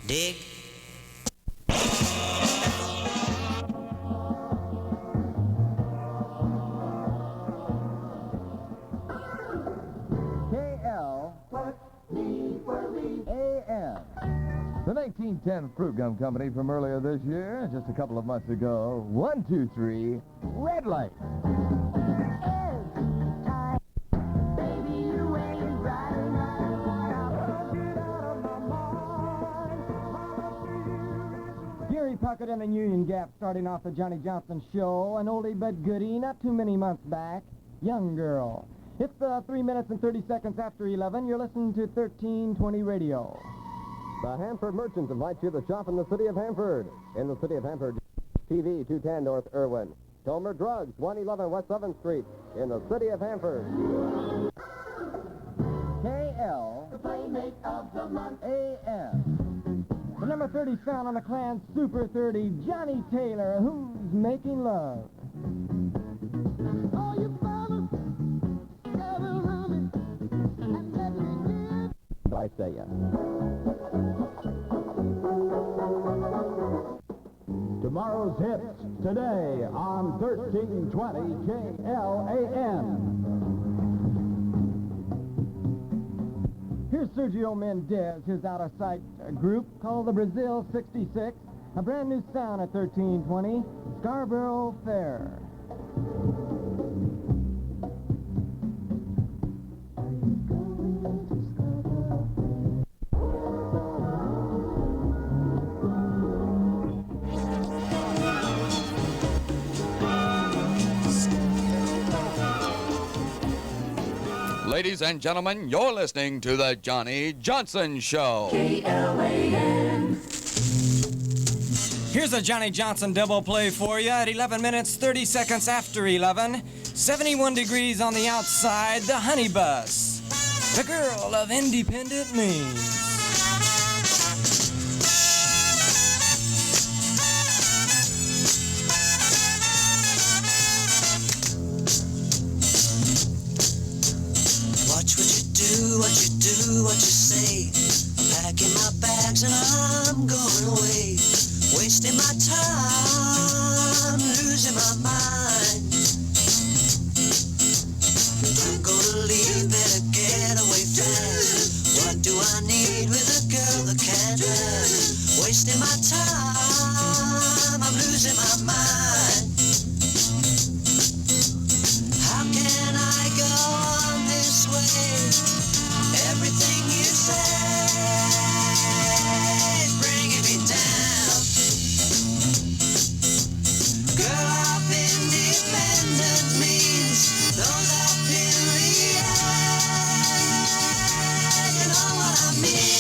Dig? KLAN. The 1910 Fruit Gum Company from earlier this year, just a couple of months ago. 1, 2, 3, red light. Gary Puckett and the Union Gap starting off the Johnny Johnson Show. An oldie but goodie, not too many months back. Young Girl. It's 3 minutes and 30 seconds after 11. You're listening to 1320 Radio. The Hanford Merchants invite you to shop in the city of Hanford. In the city of Hanford, TV 210 North Irwin. Tomer Drugs, 111 West 7th Street. In the city of Hanford. KL. The Playmate of the Month. AM. The number 30 found on the KLAN Super 30, Johnny Taylor, Who's Making Love. All you fellas, gather around me and let me get. I say ya. Tomorrow's hits today on 1320 KLAN. Here's Sergio Mendez, his out-of-sight group called the Brazil 66. A brand new sound at 1320, Scarborough Fair. Ladies and gentlemen, you're listening to The Johnny Johnson Show. KLAN. Here's a Johnny Johnson double play for you at 11 minutes 30 seconds after 11. 71 degrees on the outside, the Honey Bus. The girl of independent means. What you say. I'm packing my bags and I'm going away. Wasting my time, losing my mind. I'm gonna leave, better get away fast. What do I need with a girl that can't last? Wasting my time, I'm losing my mind. How can I go on this way? Everything you say is bringing me down. Girl, up independent means those up in the air. You know what I mean?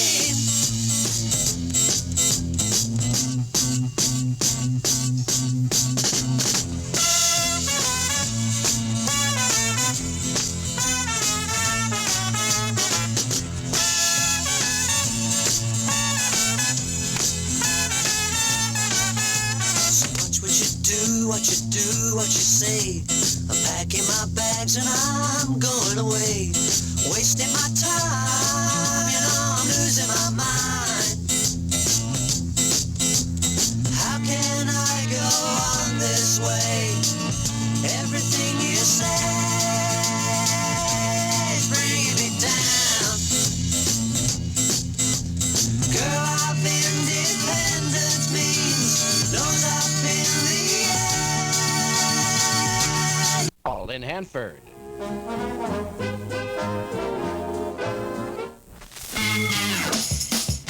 What you say. I'm packing my bags and I'm going away. Wasting my time, you know I'm losing my mind. How can I go on this way? Everything you say is bringing me down. Girl, up independence means those up in the air. All in Hanford.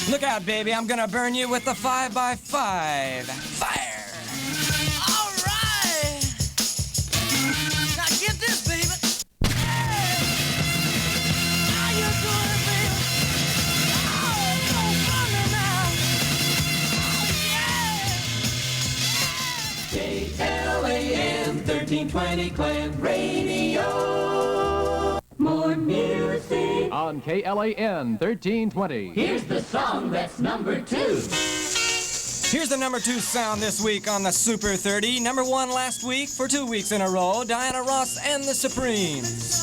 Look out, baby, I'm gonna burn you with the 5x5. Fire! All right. Now get this, baby. Hey. How you doing, baby? Oh, it's so funny now. Oh, yeah. KLAN 1320 KLAN Radio. More music. On KLAN 1320. Here's the song that's number 2. Here's the number 2 sound this week on the Super 30. Number 1 last week for 2 weeks in a row. Diana Ross and the Supremes.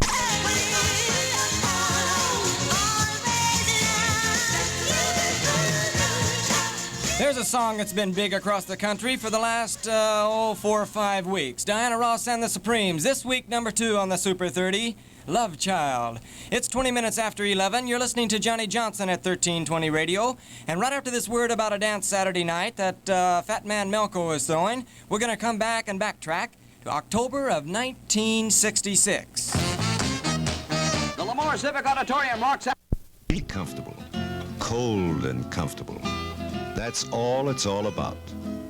Hey. song that's been big across the country for the last, 4 or 5 weeks. Diana Ross and the Supremes. This week, number 2 on the Super 30, Love Child. It's 20 minutes after 11. You're listening to Johnny Johnson at 1320 Radio. And right after this word about a dance Saturday night that Fat Man Melko is throwing, we're going to come back and backtrack to October of 1966. The Lemoore Civic Auditorium rocks out. Be comfortable. Cold and comfortable. That's all it's all about.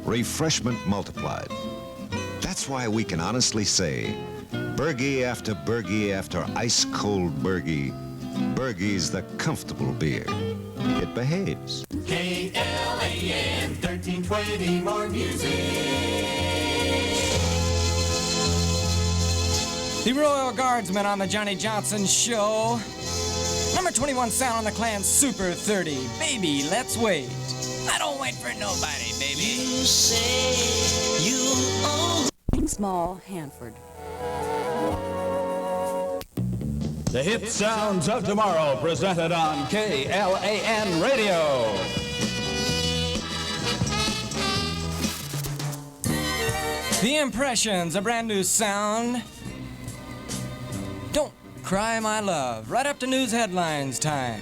Refreshment multiplied. That's why we can honestly say, Bergie after Bergie after ice-cold Bergie, Bergie's the comfortable beer. It behaves. KLAN 1320, more music. The Royal Guardsmen on the Johnny Johnson Show. Number 21 sound on the KLAN Super 30. Baby, let's wait. I don't wait for nobody, baby. You say you own Small Hanford. The hit sounds of tomorrow presented on KLAN Radio. The Impressions, a brand new sound. Don't Cry My Love, right up to news headlines time.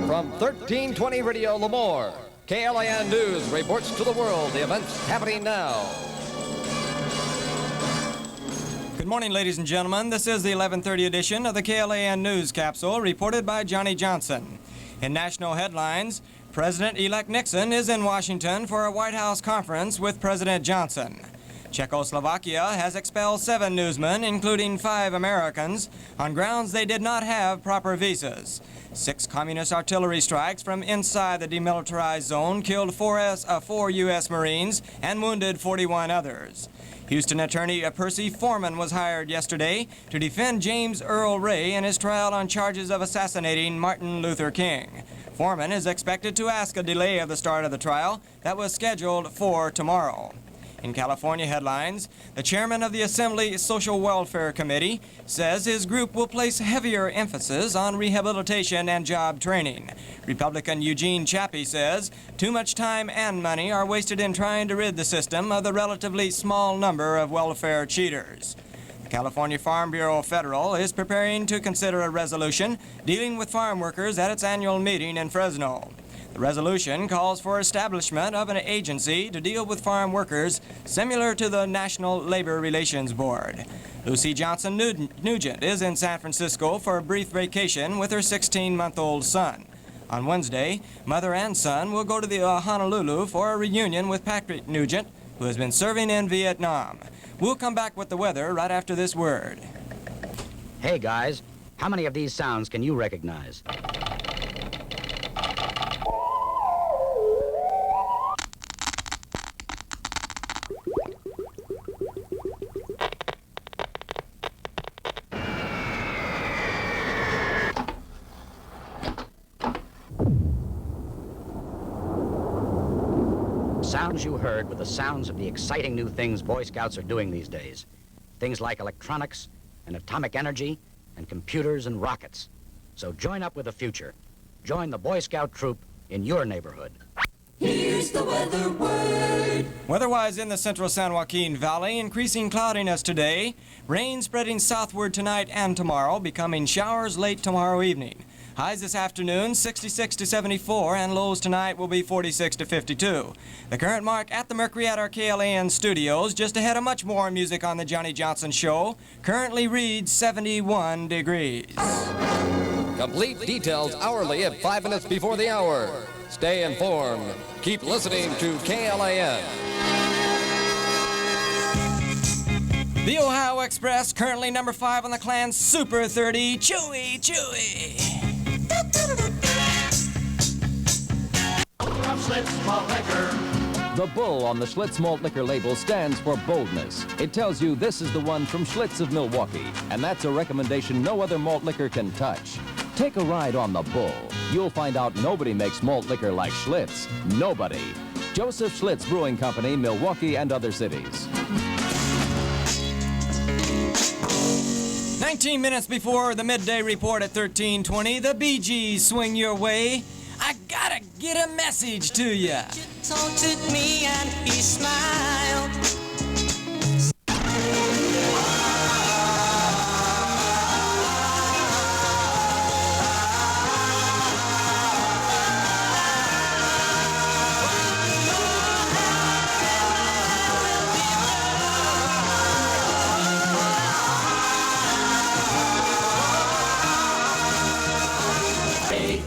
From 1320 Radio Lemoore, KLAN News reports to the world the events happening now. Good morning, ladies and gentlemen. This is the 11:30 edition of the KLAN News Capsule, reported by Johnny Johnson. In national headlines, President-elect Nixon is in Washington for a White House conference with President Johnson. Czechoslovakia has expelled 7 newsmen, including 5 Americans, on grounds they did not have proper visas. 6 communist artillery strikes from inside the demilitarized zone killed 4 U.S. Marines and wounded 41 others. Houston attorney Percy Foreman was hired yesterday to defend James Earl Ray in his trial on charges of assassinating Martin Luther King. Foreman is expected to ask a delay of the start of the trial that was scheduled for tomorrow. In California headlines, the chairman of the Assembly Social Welfare Committee says his group will place heavier emphasis on rehabilitation and job training. Republican Eugene Chappie says too much time and money are wasted in trying to rid the system of the relatively small number of welfare cheaters. The California Farm Bureau Federal is preparing to consider a resolution dealing with farm workers at its annual meeting in Fresno. The resolution calls for establishment of an agency to deal with farm workers similar to the National Labor Relations Board. Lucy Johnson Nugent is in San Francisco for a brief vacation with her 16-month-old son. On Wednesday, mother and son will go to the Honolulu for a reunion with Patrick Nugent, who has been serving in Vietnam. We'll come back with the weather right after this word. Hey, guys, how many of these sounds can you recognize? Sounds you heard were the sounds of the exciting new things Boy Scouts are doing these days. Things like electronics and atomic energy and computers and rockets. So join up with the future. Join the Boy Scout troop in your neighborhood. Here's the weather word. Weather-wise in the central San Joaquin Valley, increasing cloudiness today. Rain spreading southward tonight and tomorrow, becoming showers late tomorrow evening. Highs this afternoon, 66 to 74, and lows tonight will be 46 to 52. The current mark at the Mercury at our KLAN studios, just ahead of much more music on the Johnny Johnson Show, currently reads 71 degrees. Complete details hourly at 5 minutes before the hour. Stay informed. Keep listening to KLAN. The Ohio Express, currently number 5 on the KLAN Super 30, Chewy, Chewy. The bull on the Schlitz malt liquor label stands for boldness. It tells you this is the one from Schlitz of Milwaukee, and that's a recommendation no other malt liquor can touch. Take a ride on the bull. You'll find out nobody makes malt liquor like Schlitz. Nobody. Joseph Schlitz Brewing Company, Milwaukee and other cities. 19 minutes before the midday report at 13:20, the Bee Gees swing your way. I gotta get a message to ya. Taunted me and he smiled.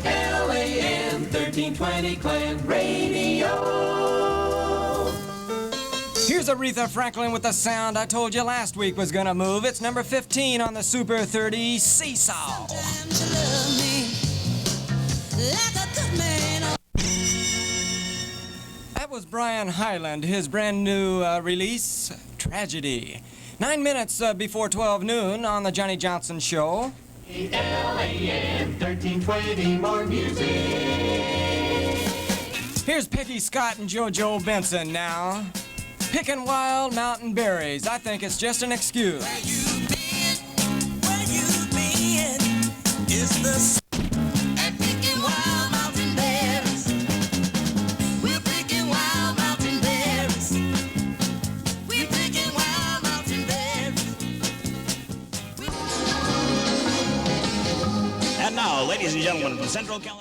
KLAN 1320 KLAN Radio. Here's Aretha Franklin with the sound I told you last week was gonna move. It's number 15 on the Super 30 Seesaw. That was Brian Hyland, his brand new release, Tragedy. 9 minutes before 12 noon on the Johnny Johnson Show. KLAN 1320, more music. Here's Peggy Scott and JoJo Benson now. Picking wild mountain berries. I think it's just an excuse. Where you been? Is the and picking wild mountain berries. We're picking wild mountain berries. We're picking wild mountain berries. And now, ladies and gentlemen, from Central California.